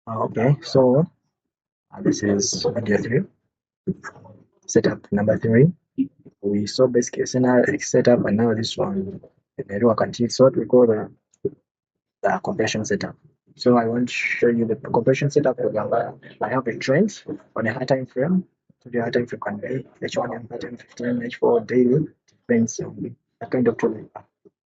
Okay, so this is video 3, setup number 3. We saw basic scenario setup, and now this one, the network until so we call the compression setup. So I want to show you the compression setup. For example, I have a trend on a high time frame. So the high time frame can be H1 pattern 15, H4 daily, depends on the kind of trade.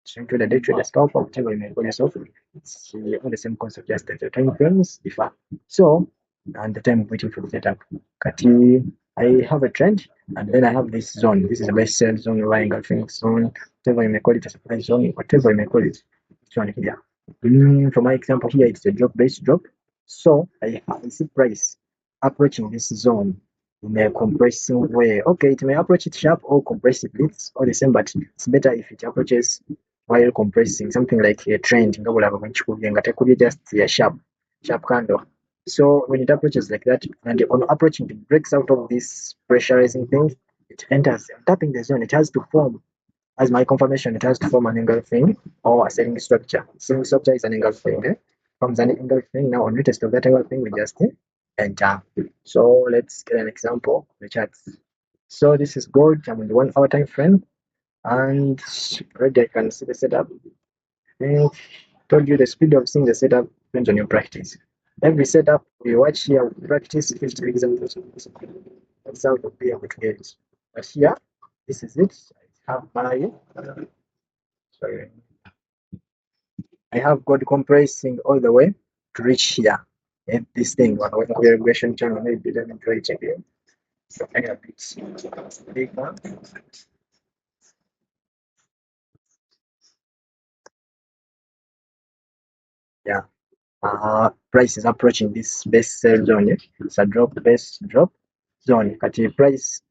So into the day trade scalp or whatever you may call yourself, it's all the same concept, just that the time frames differ. So and the time waiting for the setup. Kati, I have a trend and then I have this zone. This is a best sell zone, or engulfing zone, whatever you may call it, a supply zone, whatever you may call it. This one here. For my example here, it's a drop based drop. So I see price approaching this zone in a compressing way. Okay, it may approach it sharp or compressively. It's all the same, but it's better if it approaches while compressing, something like a trend. Just a sharp candle. So when it approaches like that, and on approaching, it breaks out of this pressurizing thing. It enters, tapping the zone. It has to form, as my confirmation, it has to form an engulfing or a selling structure. Selling structure is an engulfing. Forms an engulfing. Now on retest of that engulfing, we just enter. So let's get an example. The charts. So this is gold. I'm in the 1 hour time frame, and already I can see the setup. I told you the speed of seeing the setup depends on your practice. Every setup we watch here, we practice 50 examples. That's how to be able to get it. But here, this is it. I have my sorry. I have got compressing all the way to reach here. And this thing, when we regression channel, maybe let me try it again. So I have it bigger. Yeah. Price is approaching this base sell zone. It's a drop base drop zone. At the price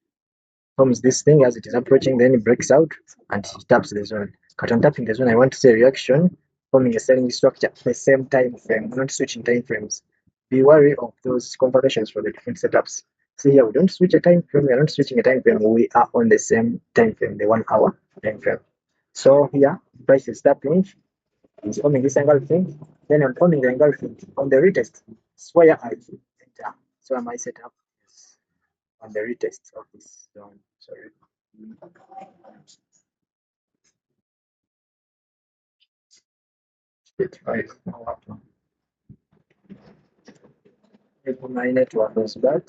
forms this thing as it is approaching, then it breaks out and it taps the zone. Cut on tapping the zone, I want to say reaction, forming a selling structure at the same time frame, not switching time frames. Be wary of those confirmations for the different setups. See here, we don't switch a time frame, we are not switching a time frame, we are on the same time frame, the 1 hour time frame. So here, price is tapping, it's forming this engulfing, then I'm forming the engulfing on the retest. It's where I enter. So am I set up on the retest of this zone. Sorry. Right. If my network is bad,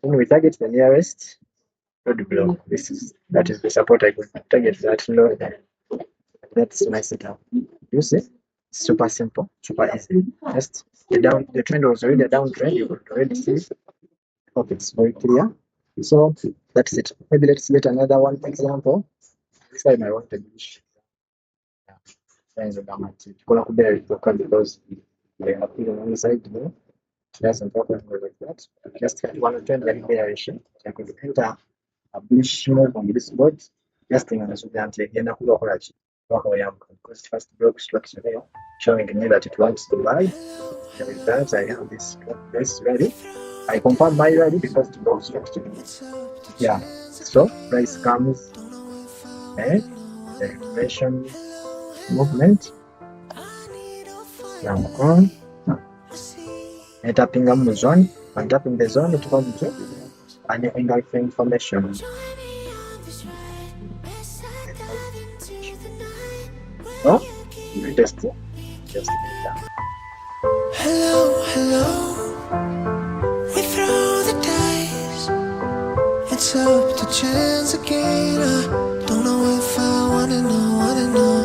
then we target the nearest road block. That is the support I could target that low. That's my setup. You see? Super simple, super easy. Just the trend was already a downtrend, you could already see. Hope it's very clear. So that's it. Maybe let's get another one example. This time I want to be because they are putting on the side there. Doesn't open like that. Just one trend very bearish. I could enter a bullish move on this board. Just in the student again, because it first broke structure there, showing me that it wants to buy. With that, I have this price ready. I confirm my ready because it broke structure. Yeah. So price comes and the inflation movement. Now on. And tapping on the zone, and tapping the zone, it comes to an engulfing formation. So, we just that. Hello, hello. We throw the dice. It's up to chance again. I don't know if I wanna know.